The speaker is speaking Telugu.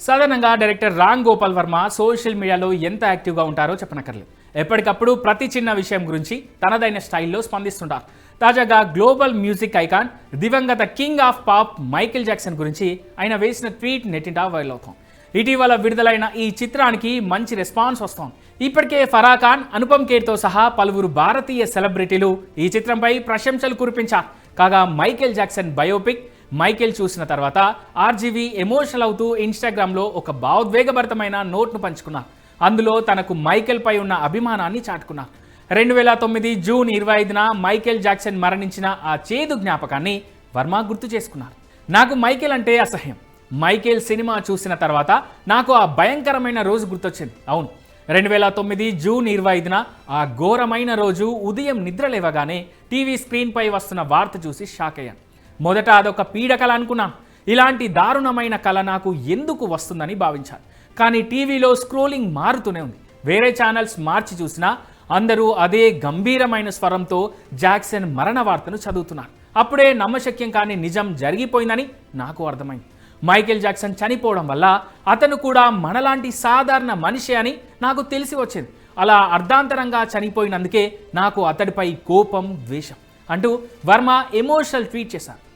సాధారణంగా డైరెక్టర్ రామ్ గోపాల్ వర్మ సోషల్ మీడియాలో ఎంత యాక్టివ్గా ఉంటారో చెప్పనక్కర్లేదు. ఎప్పటికప్పుడు ప్రతి చిన్న విషయం గురించి తనదైన స్టైల్లో స్పందిస్తుంటారు. తాజాగా గ్లోబల్ మ్యూజిక్ ఐకాన్ దివంగత king of pop Michael Jackson గురించి ఆయన వేసిన ట్వీట్ నెట్టింటా వైరల్ అవుతోంది. ఇటీవల విడుదలైన ఈ చిత్రానికి మంచి రెస్పాన్స్ వస్తోంది. ఇప్పటికే ఫరా ఖాన్, అనుపమ్ ఖేర్తో సహా పలువురు భారతీయ సెలబ్రిటీలు ఈ చిత్రంపై ప్రశంసలు కురిపించారు. కాగా మైకేల్ జాక్సన్ బయోపిక్ మైకేల్ చూసిన తర్వాత ఆర్జీవీ ఎమోషనల్ అవుతూ ఇన్స్టాగ్రామ్లో ఒక భావోద్వేగభరితమైన నోట్ను పంచుకున్నారు. అందులో తనకు మైకేల్ పై ఉన్న అభిమానాన్ని చాటుకున్నారు. 2009 జూన్ 25న మైకేల్ జాక్సన్ మరణించిన ఆ చేదు జ్ఞాపకాన్ని వర్మ గుర్తు చేసుకున్నారు. నాకు మైకేల్ అంటే అసహ్యం. మైకేల్ సినిమా చూసిన తర్వాత నాకు ఆ భయంకరమైన రోజు గుర్తొచ్చింది. అవును, 2009 జూన్ 25న ఆ ఘోరమైన రోజు ఉదయం నిద్ర లేవగానే టీవీ స్క్రీన్పై వస్తున్న వార్త చూసి షాక్ అయ్యాను. మొదట అదొక పీడకల అనుకున్నాను. ఇలాంటి దారుణమైన కళ నాకు ఎందుకు వస్తుందని భావించాను. కానీ టీవీలో స్క్రోలింగ్ మారుతూనే ఉంది. వేరే ఛానల్స్ మార్చి చూసినా అందరూ అదే గంభీరమైన స్వరంతో జాక్సన్ మరణ వార్తను చదువుతున్నారు. అప్పుడే నమ్మశక్యం కాని నిజం జరిగిపోయిందని నాకు అర్థమైంది. మైకేల్ జాక్సన్ చనిపోవడం వల్ల అతను కూడా మనలాంటి సాధారణ మనిషి అని నాకు తెలిసి వచ్చింది. అలా అర్ధాంతరంగా చనిపోయినందుకే నాకు అతడిపై కోపం, ద్వేషం అంటూ వర్మ ఎమోషనల్ ట్వీట్ చేశారు.